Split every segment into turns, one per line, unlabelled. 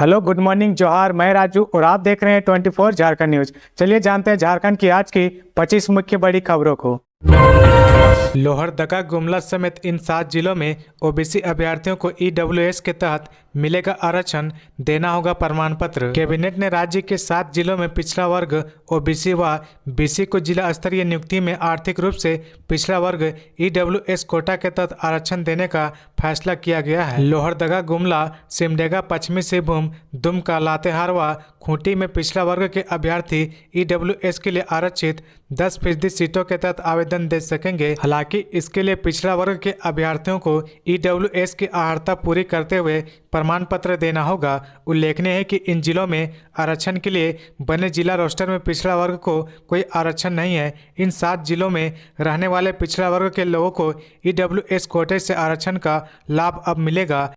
Hello, good morning, जोहार। मैं राजू और आप देख रहे हैं 24 झारखंड न्यूज। चलिए जानते हैं झारखंड की आज की 25 मुख्य बड़ी खबरों को। लोहरदगा, गुमला समेत इन 7 जिलों में ओबीसी अभ्यर्थियों को ईडब्ल्यूएस के तहत मिलेगा आरक्षण, देना होगा प्रमाण पत्र। कैबिनेट ने राज्य के 7 जिलों में पिछड़ा वर्ग ओबीसी व बीसी को जिला स्तरीय नियुक्ति में आर्थिक रूप से पिछड़ा वर्ग ईडब्ल्यूएस कोटा के तहत आरक्षण देने का फैसला किया गया है। लोहरदगा, गुमला, सिमडेगा, पश्चिमी सिंहभूम, दुमका, लातेहार व खूंटी में पिछड़ा वर्ग के अभ्यर्थी ईडब्ल्यूएस के लिए आरक्षित 10% सीटों के तहत आवेदन दे सकेंगे। हालांकि इसके लिए पिछड़ा वर्ग के अभ्यर्थियों को ईडब्ल्यूएस की अर्हता पूरी करते हुए प्रमाण पत्र देना होगा। उल्लेखनीय है कि इन जिलों में आरक्षण के लिए बने जिला रोस्टर में पिछड़ा वर्ग को कोई आरक्षण नहीं है। इन 7 जिलों में रहने वाले पिछड़ा वर्ग के लोगों को ईडब्ल्यूएस कोटे से आरक्षण का लाभ अब मिलेगा।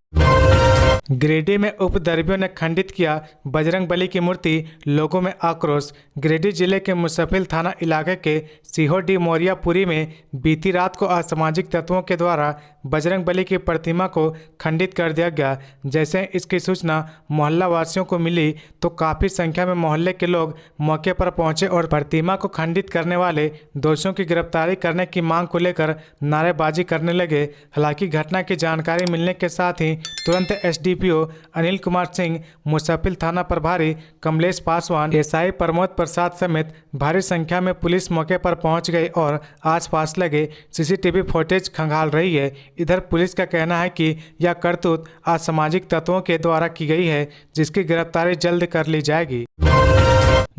गिरिडीह में उपद्रवियों ने खंडित किया बजरंगबली की मूर्ति, लोगों में आक्रोश। गिरिडीह जिले के मुसफिल थाना इलाके के सीहोडी मोरियापुरी में बीती रात को असामाजिक तत्वों के द्वारा बजरंगबली की प्रतिमा को खंडित कर दिया गया। जैसे इसकी सूचना मोहल्ला वासियों को मिली तो काफ़ी संख्या में मोहल्ले के लोग मौके पर पहुंचे और प्रतिमा को खंडित करने वाले दोषियों की गिरफ्तारी करने की मांग को लेकर नारेबाजी करने लगे। हालांकि घटना की जानकारी मिलने के साथ ही तुरंत एसडीपीओ अनिल कुमार सिंह, मुसफिल थाना प्रभारी कमलेश पासवान, एसआई प्रमोद प्रसाद समेत भारी संख्या में पुलिस मौके पर पहुंच गई और आसपास लगे सीसीटीवी फुटेज खंगाल रही है। इधर पुलिस का कहना है कि यह करतूत असामाजिक तत्वों के द्वारा की गई है, जिसकी गिरफ्तारी जल्द कर ली जाएगी।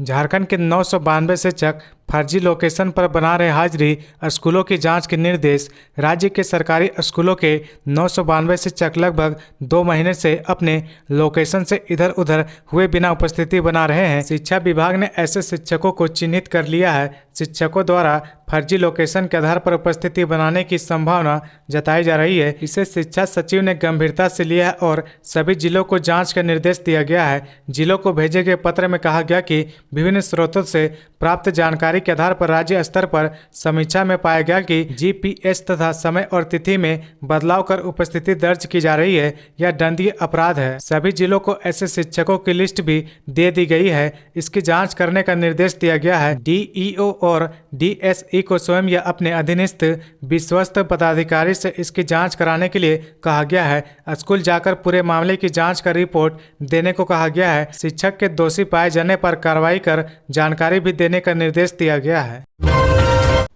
झारखंड के 992 शिक्षक फर्जी लोकेशन पर बना रहे हाजिरी, स्कूलों की जांच के निर्देश। राज्य के सरकारी स्कूलों के 992 शिक्षक लगभग 2 महीने से अपने लोकेशन से इधर उधर हुए बिना उपस्थिति बना रहे हैं। शिक्षा विभाग ने ऐसे शिक्षकों को चिन्हित कर लिया है। शिक्षकों द्वारा फर्जी लोकेशन के आधार पर उपस्थिति बनाने की संभावना जताई जा रही है। इसे शिक्षा सचिव ने गंभीरता से लिया है और सभी जिलों को जांच का निर्देश दिया गया है। जिलों को भेजे गए पत्र में कहा गया कि विभिन्न स्रोतों से प्राप्त जानकारी के आधार पर राज्य स्तर पर समीक्षा में पाया गया कि जीपीएस तथा समय और तिथि में बदलाव कर उपस्थिति दर्ज की जा रही है। यह दंडनीय अपराध है। सभी जिलों को ऐसे शिक्षकों की लिस्ट भी दे दी गई है। इसकी जांच करने का निर्देश दिया गया है। डीईओ और डीएसई को स्वयं या अपने अधीनस्थ विश्वस्त पदाधिकारी से इसकी जांच कराने के लिए कहा गया है। स्कूल जाकर पूरे मामले की जांच कर रिपोर्ट देने को कहा गया है। शिक्षक के दोषी पाए जाने पर कार्रवाई कर जानकारी भी देने का निर्देश दिया गया है।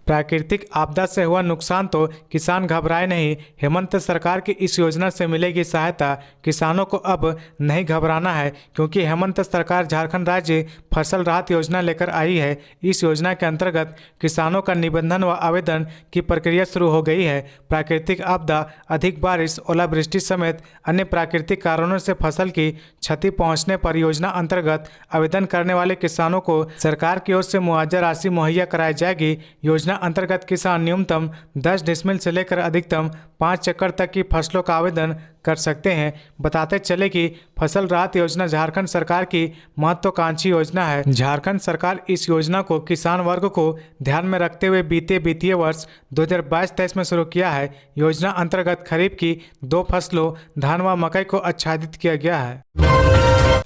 प्राकृतिक आपदा से हुआ नुकसान तो किसान घबराए नहीं, हेमंत सरकार की इस योजना से मिलेगी सहायता। किसानों को अब नहीं घबराना है क्योंकि हेमंत सरकार झारखंड राज्य फसल राहत योजना लेकर आई है। इस योजना के अंतर्गत किसानों का निबंधन व आवेदन की प्रक्रिया शुरू हो गई है। प्राकृतिक आपदा, अधिक बारिश, ओलावृष्टि समेत अन्य प्राकृतिक कारणों से फसल की क्षति पहुँचने पर योजना अंतर्गत आवेदन करने वाले किसानों को सरकार की ओर से मुआवजा राशि मुहैया कराई जाएगी। योजना अंतर्गत किसान न्यूनतम 10 डिसमिल से लेकर अधिकतम 5 एकड़ तक की फसलों का आवेदन कर सकते हैं। बताते चले कि फसल राहत योजना झारखंड सरकार की महत्वाकांक्षी योजना है। झारखंड सरकार इस योजना को किसान वर्ग को ध्यान में रखते हुए बीते वित्तीय वर्ष 2022-23 में शुरू किया है। योजना अंतर्गत खरीफ की 2 फसलों धान व मकई को आच्छादित किया गया है।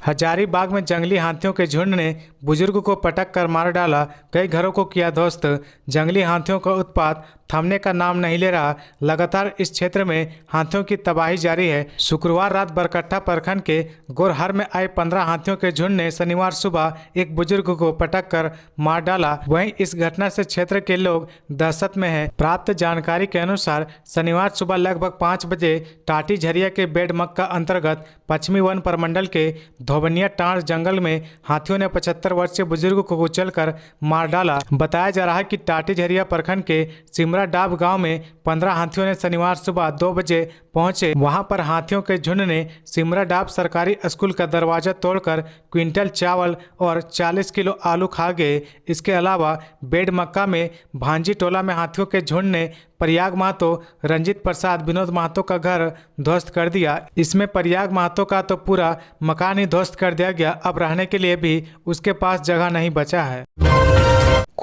हजारीबाग में जंगली हाथियों के झुंड ने बुजुर्ग को पटक कर मार डाला, कई घरों को किया ध्वस्त। जंगली हाथियों का उत्पात थमने का नाम नहीं ले रहा। लगातार इस क्षेत्र में हाथियों की तबाही जारी है। शुक्रवार रात बरकट्टा प्रखंड के गोरहर में आए 15 हाथियों के झुंड ने शनिवार सुबह एक बुजुर्ग को पटक कर मार डाला। वहीं इस घटना से क्षेत्र के लोग दहशत में हैं। प्राप्त जानकारी के अनुसार शनिवार सुबह लगभग 5 बजे टाटी झरिया के बेडमक्का अंतर्गत पश्चिमी वन प्रमंडल के धोबनिया टांड़ जंगल में हाथियों ने 75 वर्षीय बुजुर्ग को कुचलकर मार डाला। बताया जा रहा है कि टाटी झरिया प्रखंड के सिमरा डाब गांव में 15 हाथियों ने शनिवार सुबह 2 बजे पहुंचे। वहां पर हाथियों के झुंड ने सिमरा डाब सरकारी स्कूल का दरवाजा तोड़कर क्विंटल चावल और 40 किलो आलू खा गए। इसके अलावा बेडमक्का में भांजी टोला में हाथियों के झुंड ने प्रयाग महतो, रंजित प्रसाद, विनोद महतो का घर ध्वस्त कर दिया। इसमें प्रयाग महतो का तो पूरा मकान ही ध्वस्त कर दिया गया। अब रहने के लिए भी उसके पास जगह नहीं बचा है।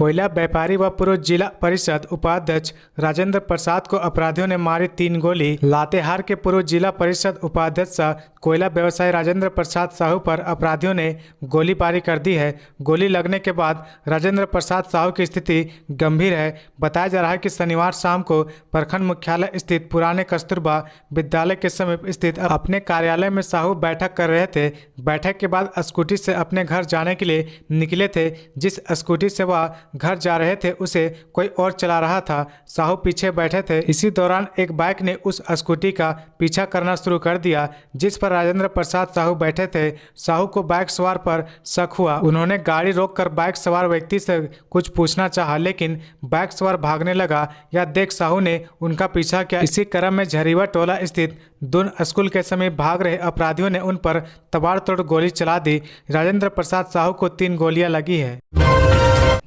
कोयला व्यापारी व पूर्व जिला परिषद उपाध्यक्ष राजेंद्र प्रसाद को अपराधियों ने मारी 3 गोली। लातेहार के पूर्व जिला परिषद उपाध्यक्ष सह कोयला व्यवसायी राजेंद्र प्रसाद साहू पर अपराधियों ने गोलीबारी कर दी है। गोली लगने के बाद राजेंद्र प्रसाद साहू की स्थिति गंभीर है। बताया जा रहा है कि शनिवार शाम को प्रखंड मुख्यालय स्थित पुराने कस्तूरबा विद्यालय के समीप स्थित अपने कार्यालय में साहू बैठक कर रहे थे। बैठक के बाद स्कूटी से अपने घर जाने के लिए निकले थे। जिस स्कूटी से वह घर जा रहे थे उसे कोई और चला रहा था। साहू पीछे बैठे थे। इसी दौरान एक बाइक ने उस स्कूटी का पीछा करना शुरू कर दिया जिस पर राजेंद्र प्रसाद साहू बैठे थे। साहू को बाइक सवार पर शक हुआ। उन्होंने गाड़ी रोककर बाइक सवार व्यक्ति से कुछ पूछना चाहा, लेकिन बाइक सवार भागने लगा। यह देख साहू ने उनका पीछा किया। इसी क्रम में झरीवा टोला स्थित दून स्कूल के समीप भाग रहे अपराधियों ने उन पर तबाड़तोड़ गोली चला दी। राजेंद्र प्रसाद साहू को 3 गोलियां लगी है।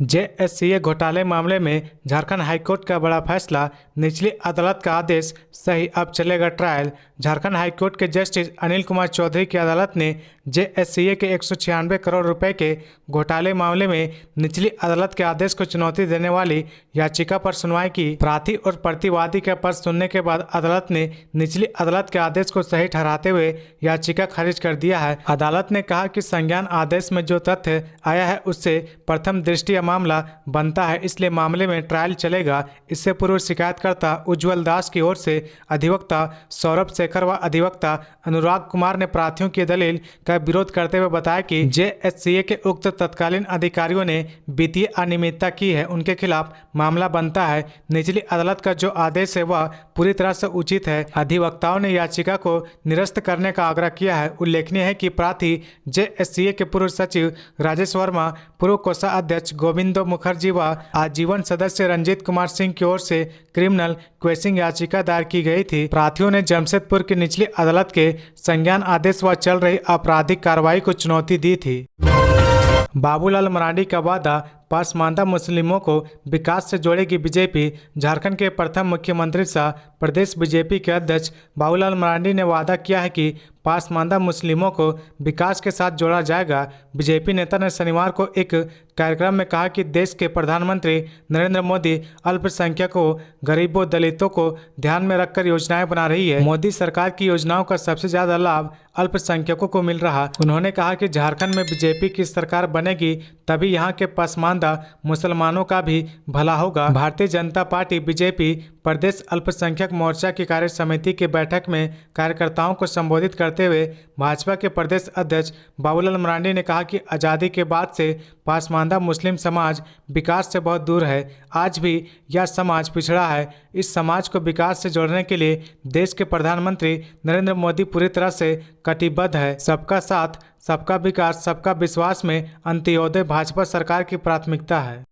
JSCA घोटाले मामले में झारखंड हाईकोर्ट का बड़ा फैसला, निचली अदालत का आदेश सही, अब चलेगा ट्रायल। झारखंड हाईकोर्ट के जस्टिस अनिल कुमार चौधरी की अदालत ने JSCA के 196 करोड़ रुपए के घोटाले मामले में निचली अदालत के आदेश को चुनौती देने वाली याचिका पर सुनवाई की। प्रार्थी और प्रतिवादी का पक्ष सुनने के बाद अदालत ने निचली अदालत के आदेश को सही ठहराते हुए याचिका खारिज कर दिया है। अदालत ने कहा कि संज्ञान आदेश में जो तथ्य आया है उससे प्रथम दृष्टया मामला बनता है, इसलिए मामले में ट्रायल चलेगा। इससे पूर्व शिकायतकर्ता उज्जवल दास की ओर से अधिवक्ता सौरभ शेखर व अधिवक्ता अनुराग कुमार ने प्रार्थियों की दलील का विरोध करते हुए बताया कि JSCA के उक्त तत्कालीन अधिकारियों ने वित्तीय अनियमितता की है, उनके खिलाफ मामला बनता है। निचली अदालत का जो आदेश है वह पूरी तरह से उचित है। अधिवक्ताओं ने याचिका को निरस्त करने का आग्रह किया है। उल्लेखनीय है कि प्रार्थी JSCA के पूर्व सचिव राजेश वर्मा, पूर्व कोषाध्यक्ष गोविंदो मुखर्जी व आजीवन सदस्य रंजीत कुमार सिंह की ओर से क्रिमिनल क्वेशिंग याचिका दायर की गई थी। प्रार्थियों ने जमशेदपुर की निचली अदालत के संज्ञान आदेश व चल रही आपराधिक कार्रवाई को चुनौती दी थी। बाबूलाल मरांडी का वादा, पसमानदा मुस्लिमों को विकास से जोड़ेगी बीजेपी। झारखंड के प्रथम मुख्यमंत्री सह प्रदेश बीजेपी के अध्यक्ष बाबूलाल मरांडी ने वादा किया है कि पसमानदा मुस्लिमों को विकास के साथ जोड़ा जाएगा। बीजेपी नेता ने शनिवार को एक कार्यक्रम में कहा कि देश के प्रधानमंत्री नरेंद्र मोदी अल्पसंख्यकों, गरीबों, दलितों को ध्यान में रखकर योजनाएं बना रही है। मोदी सरकार की योजनाओं का सबसे ज्यादा लाभ अल्पसंख्यकों को मिल रहा। उन्होंने कहा कि झारखंड में बीजेपी की सरकार बनेगी तभी यहाँ के पसमानदा मुसलमानों का भी भला होगा। भारतीय जनता पार्टी बीजेपी प्रदेश अल्पसंख्यक मोर्चा की कार्य समिति की बैठक में कार्यकर्ताओं को संबोधित करते हुए भाजपा के प्रदेश अध्यक्ष बाबूलाल मरांडी ने कहा कि आज़ादी के बाद से पसमानदा मुस्लिम समाज विकास से बहुत दूर है। आज भी यह समाज पिछड़ा है। इस समाज को विकास से जोड़ने के लिए देश के प्रधानमंत्री नरेंद्र मोदी पूरी तरह से कटिबद्ध है। सबका साथ, सबका विकास, सबका विश्वास में अंत्योदय भाजपा सरकार की प्राथमिकता है।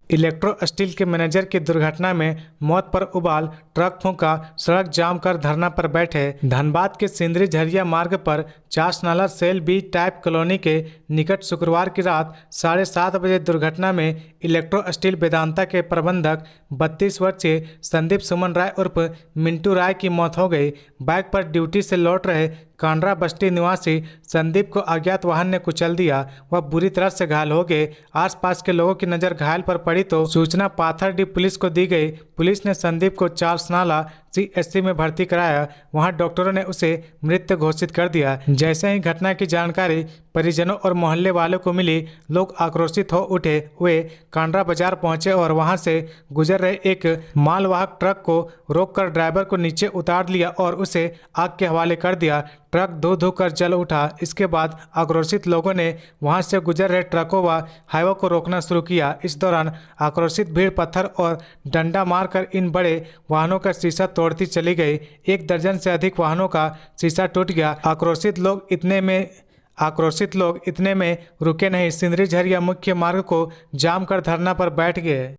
इलेक्ट्रो स्टील के मैनेजर की दुर्घटना में मौत पर उबाल, ट्रक फूंका, सड़क जाम कर धरना पर बैठे। धनबाद के सिंदरी झरिया मार्ग पर चास नाला सेल बी टाइप कॉलोनी के निकट शुक्रवार की रात 7:30 बजे दुर्घटना में इलेक्ट्रो स्टील वेदांता के प्रबंधक 32 वर्षीय संदीप सुमन राय उर्फ मिंटू राय की मौत हो गई। बाइक पर ड्यूटी से लौट रहे कांड्रा बस्ती निवासी संदीप को अज्ञात वाहन ने कुचल दिया। वह बुरी तरह से घायल हो गए। आसपास के लोगों की नज़र घायल पर पड़ी तो सूचना पाथरडीह पुलिस को दी गई। पुलिस ने संदीप को चास नाला CSC में भर्ती कराया। वहां डॉक्टरों ने उसे मृत घोषित कर दिया। जैसे ही घटना की जानकारी परिजनों और मोहल्ले वालों को मिली, लोग आक्रोशित हो उठे। वे कांड्रा बाजार पहुंचे और वहां से गुजर रहे एक मालवाहक ट्रक को रोककर ड्राइवर को नीचे उतार लिया और उसे आग के हवाले कर दिया। ट्रक धो धो कर जल उठा। इसके बाद आक्रोशित लोगों ने वहां से गुजर रहे ट्रकों व हाईवे को रोकना शुरू किया। इस दौरान आक्रोशित भीड़ पत्थर और डंडा मारकर इन बड़े वाहनों का शीशा तोड़ती चली गई। 1 दर्जन से अधिक वाहनों का शीशा टूट गया। आक्रोशित लोग इतने में रुके नहीं, सिंदरी झरिया मुख्य मार्ग को जाम कर धरना पर बैठ गए।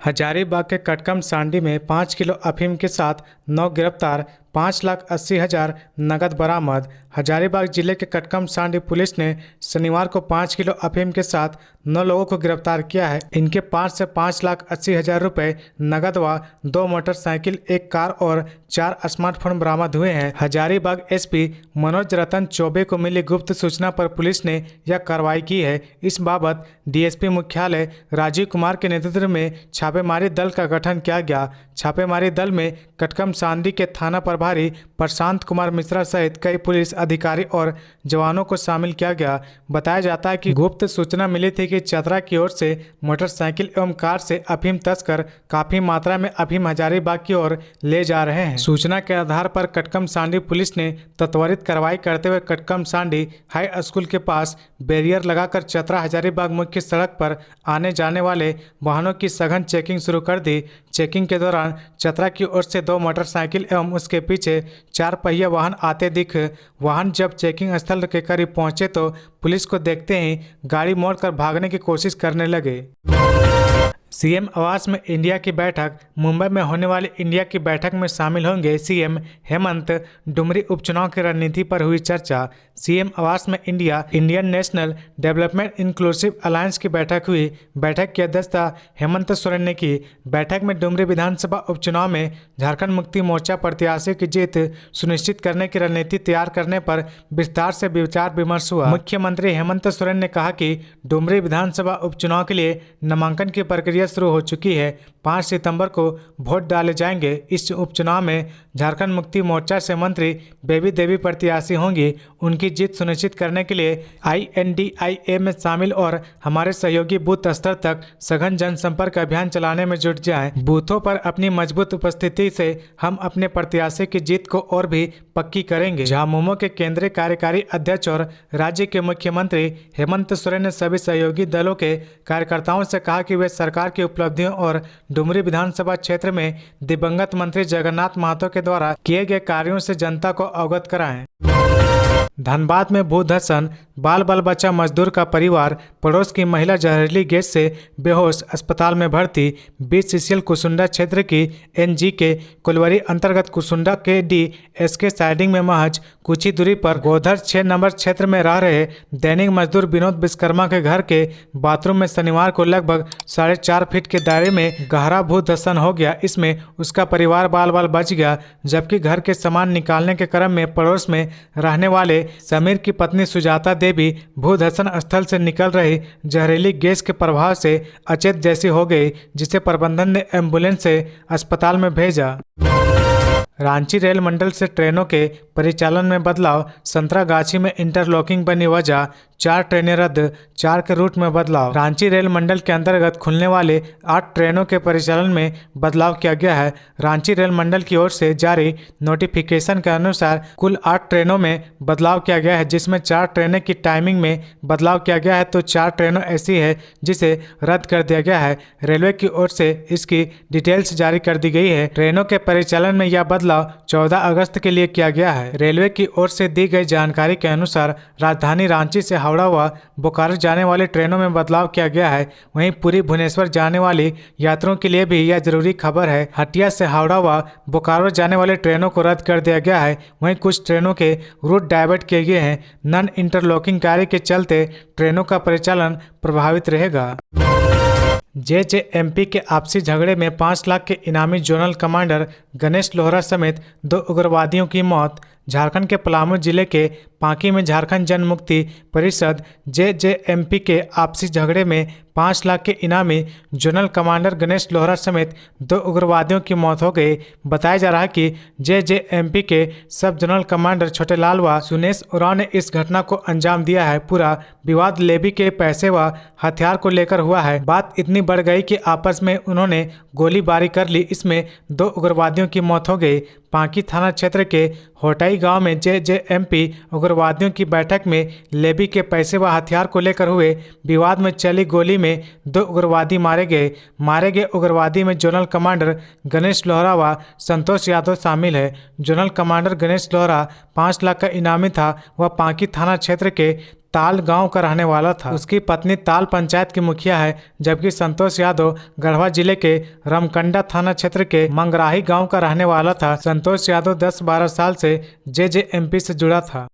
हजारीबाग के कटकम सांडी में 5 किलो अफीम के साथ 9 गिरफ्तार। 5,80,000 नकद बरामद। हजारीबाग जिले के कटकमसांडी पुलिस ने शनिवार को 5 किलो अफीम के साथ 9 लोगों को गिरफ्तार किया है। इनके पास से 5,80,000 रुपए नकद व 2 मोटरसाइकिल, 1 कार और 4 स्मार्टफोन बरामद हुए हैं। हजारीबाग एसपी मनोज रतन चौबे को मिली गुप्त सूचना पर पुलिस ने यह कार्रवाई की है। इस बाबत डीएसपी मुख्यालय राजीव कुमार के नेतृत्व में छापेमारी दल का गठन किया गया। छापेमारी दल में कटकमसांडी के थाना प्रभारी प्रशांत कुमार मिश्रा सहित कई पुलिस अधिकारी और जवानों को शामिल किया गया। बताया जाता है कि गुप्त सूचना मिली थी कि चतरा की ओर से मोटरसाइकिल एवं कार से अफीम तस्कर काफी मात्रा में अफीम हजारीबाग की ओर ले जा रहे हैं। सूचना के आधार पर कटकमसांडी पुलिस ने त्वरित कार्रवाई करते हुए कटकमसांडी हाई स्कूल के पास बैरियर लगाकर चतरा हजारीबाग मुख्य सड़क पर आने जाने वाले वाहनों की सघन चेकिंग शुरू कर दी। चेकिंग के दौरान चतरा की ओर से 2 मोटरसाइकिल एवं उसके पीछे 4 पहिया वाहन आते दिख वाहन जब चेकिंग स्थल के करीब पहुंचे तो पुलिस को देखते ही गाड़ी मोड़कर भागने की कोशिश करने लगे। सीएम आवास में इंडिया की बैठक। मुंबई में होने वाली इंडिया की बैठक में शामिल होंगे सीएम हेमंत। डुमरी उपचुनाव की रणनीति पर हुई चर्चा। सीएम आवास में Indian national development inclusive alliance की बैठक हुई। बैठक की अध्यक्षता हेमंत सोरेन ने की। बैठक में डुमरी विधानसभा उपचुनाव में झारखंड मुक्ति मोर्चा प्रत्याशी की जीत सुनिश्चित करने की रणनीति तैयार करने पर विस्तार से विचार विमर्श हुआ। मुख्यमंत्री हेमंत सोरेन ने कहा कि डुमरी विधानसभा उपचुनाव के लिए नामांकन की प्रक्रिया शुरू हो चुकी है। 5 सितंबर को वोट डाले जाएंगे। इस उपचुनाव में झारखंड मुक्ति मोर्चा से मंत्री बेबी देवी प्रत्याशी होंगी। उनकी जीत सुनिश्चित करने के लिए INDIA में शामिल और हमारे सहयोगी बूथ स्तर तक सघन जनसंपर्क अभियान चलाने में जुट जाएं। बूथों पर अपनी मजबूत उपस्थिति से हम अपने प्रत्याशी की जीत को और भी पक्की करेंगे। झामुमो के केंद्रीय कार्यकारी अध्यक्ष और राज्य के मुख्यमंत्री हेमंत सोरेन ने सभी सहयोगी दलों के कार्यकर्ताओं से कहा कि वे सरकार की उपलब्धियों और डुमरी विधानसभा क्षेत्र में दिवंगत मंत्री जगन्नाथ महतो के द्वारा किए गए कार्यों से जनता को अवगत कराएं। धनबाद में भूधसन, बाल बच्चा मजदूर का परिवार पड़ोस की महिला जहरीली गैस से बेहोश, अस्पताल में भर्ती। BCCL कुसुंडा क्षेत्र की NGK कुलवरी अंतर्गत कुसुंडा के DSK साइडिंग में महज कुछ ही दूरी पर गोधर 6 नंबर क्षेत्र में रह रहे दैनिक मजदूर विनोद विश्वकर्मा के घर के बाथरूम में शनिवार को लगभग 4.5 फीट के दायरे में गहरा भूधसन हो गया। इसमें उसका परिवार बाल बच गया, जबकि घर के सामान निकालने के क्रम में पड़ोस में रहने वाले समीर की पत्नी सुजाता देवी भूधसन स्थल से निकल रही जहरीली गैस के प्रभाव से अचेत जैसी हो गई, जिसे प्रबंधन ने एम्बुलेंस से अस्पताल में भेजा। रांची रेल मंडल से ट्रेनों के परिचालन में बदलाव। संतरागाछी में इंटरलॉकिंग बनी वजह, 4 ट्रेनें रद्द, 4 के रूट में बदलाव। रांची रेल मंडल के अंतर्गत खुलने वाले 8 ट्रेनों के परिचालन में बदलाव किया गया है। रांची रेल मंडल की ओर से जारी नोटिफिकेशन के अनुसार कुल 8 ट्रेनों में बदलाव किया गया है, जिसमें 4 ट्रेनें की टाइमिंग में बदलाव किया गया है तो 4 ट्रेनों ऐसी है जिसे रद्द कर दिया गया है। रेलवे की ओर से इसकी डिटेल्स जारी कर दी गई है। ट्रेनों के परिचालन में यह बदलाव 14 अगस्त के लिए किया गया है। रेलवे की ओर से दी गई जानकारी के अनुसार राजधानी रांची से हावड़ा व बोकारो जाने वाली ट्रेनों में बदलाव किया गया है। वहीं पुरी भुवनेश्वर जाने वाली यात्रियों के लिए भी यह जरूरी खबर है। हटिया से हावड़ा व बोकारो जाने वाली ट्रेनों को रद्द कर दिया गया है। वहीं कुछ ट्रेनों के रूट डाइवर्ट किए गए हैं। नॉन इंटरलॉकिंग कार्य के चलते ट्रेनों का परिचालन प्रभावित रहेगा। JJMP के आपसी झगड़े में 5 लाख के इनामी जोनल कमांडर गणेश लोहरा समेत 2 उग्रवादियों की मौत। झारखंड के पलामू जिले के पांकी में झारखंड जन मुक्ति परिषद JJMP के आपसी झगड़े में 5 लाख के इनामी जोनल कमांडर गणेश लोहरा समेत 2 उग्रवादियों की मौत हो गई। बताया जा रहा है कि JJMP के सब जोनल कमांडर छोटे लाल व सुनेश उरांव ने इस घटना को अंजाम दिया है। पूरा विवाद लेवी के पैसे व हथियार को लेकर हुआ है। बात इतनी बढ़ गई कि आपस में उन्होंने गोलीबारी कर ली। इसमें 2 उग्रवादियों की मौत हो गई। पांकी थाना क्षेत्र के होटाई गांव में JJMP उग्रवादियों की बैठक में लेवी के पैसे व हथियार को लेकर हुए विवाद में चली गोली में 2 उग्रवादी मारे गए उग्रवादी में जोनल कमांडर गणेश लोहरा व संतोष यादव शामिल है। जोनल कमांडर गणेश लोहरा 5 लाख का इनामी था। वह पांकी थाना क्षेत्र के ताल गांव का रहने वाला था। उसकी पत्नी ताल पंचायत की मुखिया है, जबकि संतोष यादव गढ़वा जिले के रमकंडा थाना क्षेत्र के मंगराही गांव का रहने वाला था। संतोष यादव 10-12 साल से जेजेएमपी से जुड़ा था।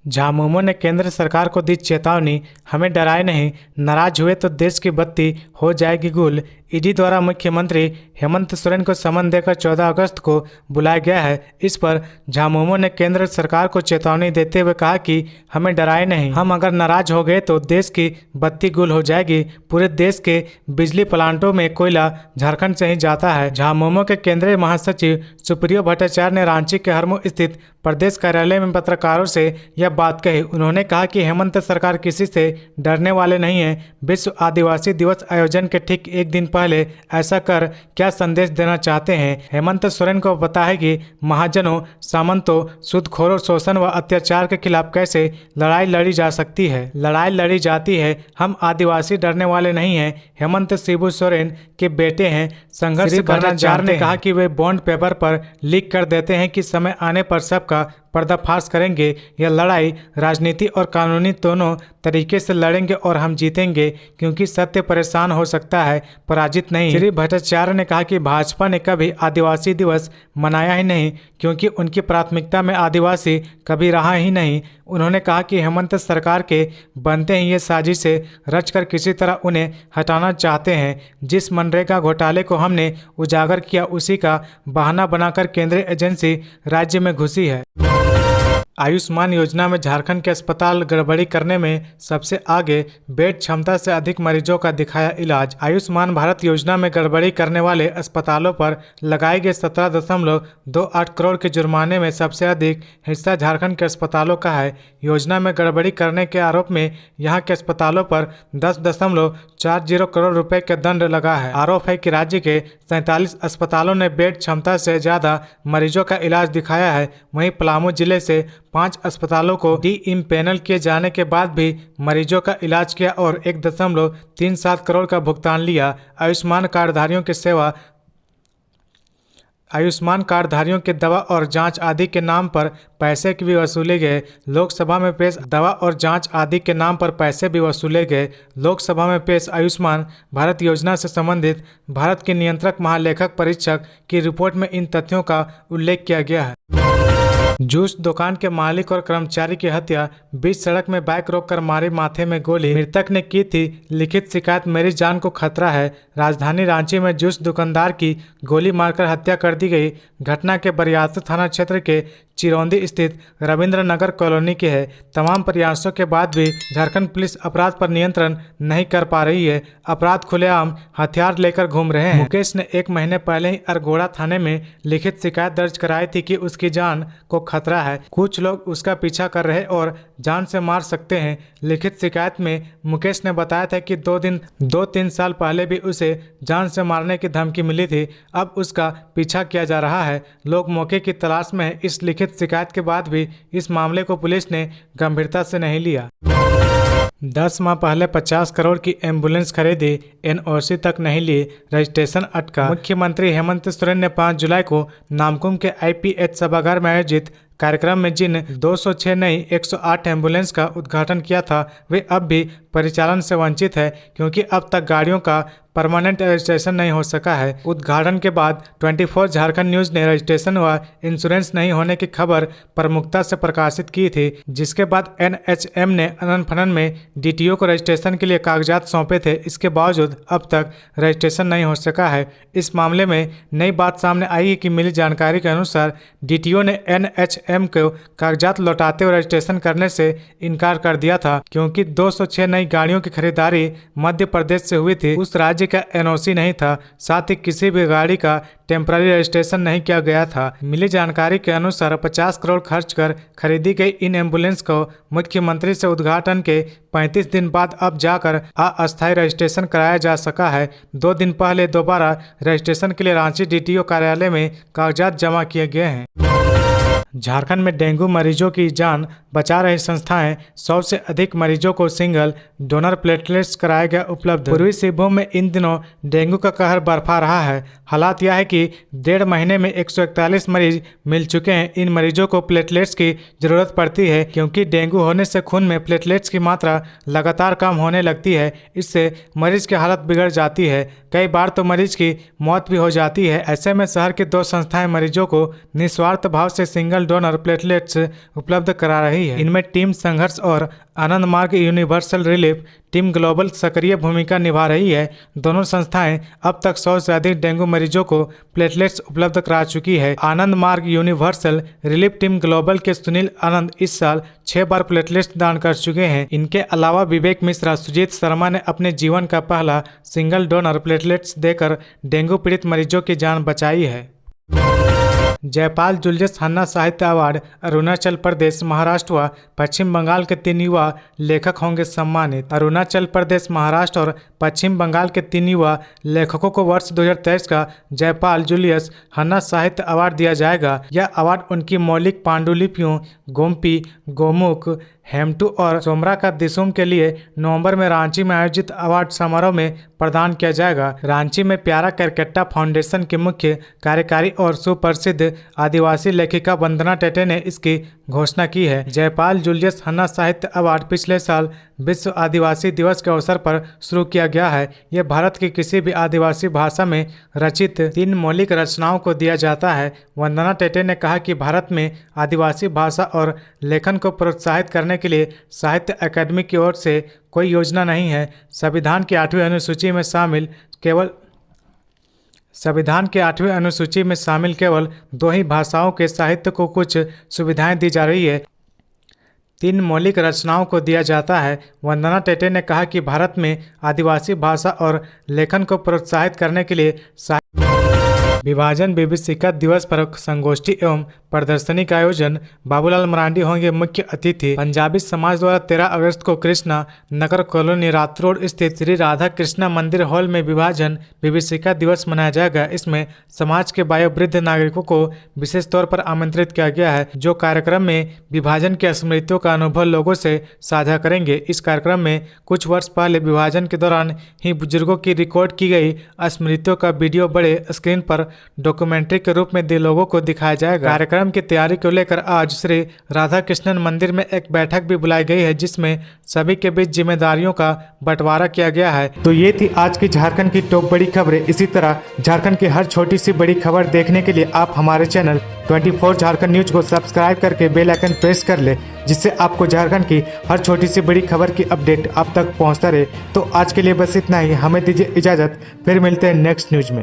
झामुमो ने केंद्र सरकार को दी चेतावनी, हमें डराए नहीं, नाराज हुए तो देश की बत्ती हो जाएगी गुल। ईडी द्वारा मुख्यमंत्री हेमंत सोरेन को समन देकर 14 अगस्त को बुलाया गया है। इस पर झामुमो ने केंद्र सरकार को चेतावनी देते हुए कहा कि हमें डराए नहीं, हम अगर नाराज हो गए तो देश की बत्ती गुल हो जाएगी। पूरे देश के बिजली प्लांटों में कोयला झारखंड से ही जाता है। झामुमो के केंद्रीय महासचिव सुप्रियो भट्टाचार्य ने रांची के हरमू स्थित प्रदेश कार्यालय में पत्रकारों से यह बात कही। उन्होंने कहा कि हेमंत सरकार किसी से डरने वाले नहीं है। विश्व आदिवासी दिवस आयोजन के ठीक एक दिन पहले ऐसा कर क्या संदेश देना चाहते हैं। हेमंत सोरेन को पता है कि महाजनों, सामंतों, सूदखोरों, शोषण व अत्याचार के खिलाफ कैसे लड़ाई लड़ी जा सकती है, लड़ाई लड़ी जाती है। हम आदिवासी डरने वाले नहीं हैं। हेमंत शिबू सोरेन के बेटे हैं। संघर्ष भट्टाचार्य ने कहा कि वे बॉन्ड पेपर पर लिख कर देते हैं कि समय आने पर सबका पर्दाफाश करेंगे। यह लड़ाई राजनीति और कानूनी दोनों तरीके से लड़ेंगे और हम जीतेंगे, क्योंकि सत्य परेशान हो सकता है, पराजित नहीं। श्री भट्टाचार्य ने कहा कि भाजपा ने कभी आदिवासी दिवस मनाया ही नहीं, क्योंकि उनकी प्राथमिकता में आदिवासी कभी रहा ही नहीं। उन्होंने कहा कि हेमंत सरकार के बनते ही ये साजिशें रचकर किसी तरह उन्हें हटाना चाहते हैं। जिस मनरेगा घोटाले को हमने उजागर किया, उसी का बहाना बनाकर केंद्रीय एजेंसी राज्य में घुसी है। आयुष्मान योजना में झारखंड के अस्पताल गड़बड़ी करने में सबसे आगे, बेड क्षमता से अधिक मरीजों का दिखाया इलाज। आयुष्मान भारत योजना में गड़बड़ी करने वाले अस्पतालों पर लगाए गए 17.28 करोड़ के जुर्माने में सबसे अधिक हिस्सा झारखंड के अस्पतालों का है। योजना में गड़बड़ी करने के आरोप में यहां के अस्पतालों पर 10.40 करोड़ रुपए का दंड लगा है। आरोप है कि राज्य के 47 अस्पतालों ने बेड क्षमता से ज्यादा मरीजों का इलाज दिखाया है। वहीं पलामू जिले से 5 अस्पतालों को डी-इम्पैनल किए जाने के बाद भी मरीजों का इलाज किया और 1.37 करोड़ का भुगतान लिया। आयुष्मान कार्डधारियों के दवा और जांच आदि के नाम पर पैसे भी वसूले गए। लोकसभा में पेश दवा और जांच आदि के नाम पर पैसे भी वसूले गए। लोकसभा में पेश आयुष्मान भारत योजना से संबंधित भारत के नियंत्रक महालेखक परीक्षक की रिपोर्ट में इन तथ्यों का उल्लेख किया गया है। जूस दुकान के मालिक और कर्मचारी की हत्या, बीच सड़क में बाइक रोककर मारी, माथे में गोली। मृतक ने की थी लिखित शिकायत, मेरी जान को खतरा है। राजधानी रांची में जूस दुकानदार की गोली मारकर हत्या कर दी गई। घटना के बरियारपुर थाना क्षेत्र के चिरौंदी स्थित रविंद्र नगर कॉलोनी की है। तमाम प्रयासों के बाद भी झारखंड पुलिस अपराध पर नियंत्रण नहीं कर पा रही है। अपराध खुलेआम हथियार लेकर घूम रहे हैं। मुकेश ने 1 महीने पहले ही अरगोड़ा थाने में लिखित शिकायत दर्ज कराई थी कि उसकी जान को खतरा है, कुछ लोग उसका पीछा कर रहे और जान से मार सकते हैं। लिखित शिकायत में मुकेश ने बताया था कि 2-3 साल पहले भी उसे जान से मारने की धमकी मिली थी। अब उसका पीछा किया जा रहा है। लोग मौके की तलाश में हैं। इस लिखित शिकायत के बाद भी इस मामले को पुलिस ने गंभीरता से नहीं लिया। 10 माह पहले 50 करोड़ की एम्बुलेंस खरीदी, एनओसी तक नहीं ली, रजिस्ट्रेशन अटका। मुख्यमंत्री हेमंत सोरेन ने 5 जुलाई को नामकुम के आईपीएच सभागार में आयोजित कार्यक्रम में जिन 206 नई 108 एम्बुलेंस का उद्घाटन किया था, वे अब भी परिचालन से वंचित है, क्योंकि अब तक गाड़ियों का परमानेंट रजिस्ट्रेशन नहीं हो सका है। उद्घाटन के बाद 24 झारखंड न्यूज ने रजिस्ट्रेशन व इंश्योरेंस नहीं होने की खबर प्रमुखता से प्रकाशित की थी, जिसके बाद एनएचएम ने अनन फनन में डीटीओ को रजिस्ट्रेशन के लिए कागजात सौंपे थे। इसके बावजूद अब तक रजिस्ट्रेशन नहीं हो सका है। इस मामले में नई बात सामने आई है कि मिली जानकारी के अनुसार डीटीओ ने एनएचएम को कागजात लौटाते हुए रजिस्ट्रेशन करने से इनकार कर दिया था, क्योंकि 206 नई गाड़ियों की खरीदारी मध्य प्रदेश से हुई थी। उस राज्य का एनओसी नहीं था, साथ ही किसी भी गाड़ी का टेम्पररी रजिस्ट्रेशन नहीं किया गया था। मिली जानकारी के अनुसार 50 करोड़ खर्च कर खरीदी गई इन एम्बुलेंस को मुख्यमंत्री से उद्घाटन के 35 दिन बाद अब जाकर अस्थायी रजिस्ट्रेशन कराया जा सका है। 2 दिन पहले दोबारा रजिस्ट्रेशन के लिए रांची डीटीओ कार्यालय में कागजात जमा किए गए हैं। झारखंड में डेंगू मरीजों की जान बचा रही संस्थाएं 100 से अधिक मरीजों को सिंगल डोनर प्लेटलेट्स कराया गया उपलब्ध। पूर्वी सिंहभूम में इन दिनों डेंगू का कहर बरपा रहा है। हालात यह है कि 1.5 महीने में 141 मरीज मिल चुके हैं। इन मरीजों को प्लेटलेट्स की जरूरत पड़ती है क्योंकि डेंगू होने से खून में प्लेटलेट्स की मात्रा लगातार कम होने लगती है। इससे मरीज की हालत बिगड़ जाती है। कई बार तो मरीज की मौत भी हो जाती है। ऐसे में शहर की 2 संस्थाएं मरीजों को निस्वार्थ भाव से सिंगल डोनर प्लेटलेट्स उपलब्ध करा रही है। इनमें टीम संघर्ष और आनंद मार्ग यूनिवर्सल रिलीफ टीम ग्लोबल सक्रिय भूमिका निभा रही है। दोनों संस्थाएं अब तक 100 से अधिक डेंगू मरीजों को प्लेटलेट्स उपलब्ध करा चुकी है। आनंद मार्ग यूनिवर्सल रिलीफ टीम ग्लोबल के सुनील आनंद इस साल 6 बार प्लेटलेट्स दान कर चुके हैं। इनके अलावा विवेक मिश्रा, सुजीत शर्मा ने अपने जीवन का पहला सिंगल डोनर प्लेटलेट्स देकर डेंगू पीड़ित मरीजों की जान बचाई है। जयपाल जुलियस खन्ना साहित्य अवार्ड अरुणाचल प्रदेश, महाराष्ट्र व पश्चिम बंगाल के 3 युवा लेखक होंगे सम्मानित। अरुणाचल प्रदेश, महाराष्ट्र और पश्चिम बंगाल के 3 युवा लेखकों को वर्ष 2023 का जयपाल जुलियस खन्ना साहित्य अवार्ड दिया जाएगा। यह अवार्ड उनकी मौलिक पांडुलिपियों गोमती, गोमुख, हेमटू और सोमरा का दिसुम के लिए नवंबर में रांची में आयोजित अवार्ड समारोह में प्रदान किया जाएगा। रांची में प्यारा करकेट्टा फाउंडेशन की मुख्य कार्यकारी और सुप्रसिद्ध आदिवासी लेखिका वंदना टेटे ने इसकी घोषणा की है। जयपाल जुलियस खन्ना साहित्य अवार्ड पिछले साल विश्व आदिवासी दिवस के अवसर पर शुरू किया गया है। यह भारत की किसी भी आदिवासी भाषा में रचित 3 मौलिक रचनाओं को दिया जाता है। वंदना टेटे ने कहा कि भारत में आदिवासी भाषा और लेखन को प्रोत्साहित करने के लिए साहित्य अकादमी की ओर से कोई योजना नहीं है। संविधान की 8वीं अनुसूची में शामिल केवल 2 ही भाषाओं के साहित्य को कुछ सुविधाएं दी जा रही है। 3 मौलिक रचनाओं को दिया जाता है। वंदना टेटे ने कहा कि भारत में आदिवासी भाषा और लेखन को प्रोत्साहित करने के लिए विभाजन विभीषिका दिवस पर संगोष्ठी एवं प्रदर्शनी का आयोजन। बाबूलाल मरांडी होंगे मुख्य अतिथि। पंजाबी समाज द्वारा 13 अगस्त को कृष्णा नगर कॉलोनी रात रोड स्थित श्री राधा कृष्णा मंदिर हॉल में विभाजन विभीषिका दिवस मनाया जाएगा। इसमें समाज के वयोवृद्ध नागरिकों को विशेष तौर पर आमंत्रित किया गया है, जो कार्यक्रम में विभाजन की स्मृतियों का अनुभव लोगों से साझा करेंगे। इस कार्यक्रम में कुछ वर्ष पहले विभाजन के दौरान ही बुजुर्गों की रिकॉर्ड की गई स्मृतियों का वीडियो बड़े स्क्रीन पर डॉक्यूमेंट्री के रूप में लोगों को दिखाया जाएगा। कार्यक्रम की तैयारी को लेकर आज श्री राधा कृष्णन मंदिर में एक बैठक भी बुलाई गई है, जिसमें सभी के बीच जिम्मेदारियों का बंटवारा किया गया है। तो ये थी आज की झारखंड की टॉप बड़ी खबरें। इसी तरह झारखंड की हर छोटी सी बड़ी खबर देखने के लिए आप हमारे चैनल 24 झारखंड न्यूज को सब्सक्राइब करके बेल आइकन प्रेस कर ले, जिससे आपको झारखंड की हर छोटी सी बड़ी खबर की अपडेट आप तक पहुंचता रहे। तो आज के लिए बस इतना ही। हमें दीजिए इजाजत, फिर मिलते हैं नेक्स्ट न्यूज में।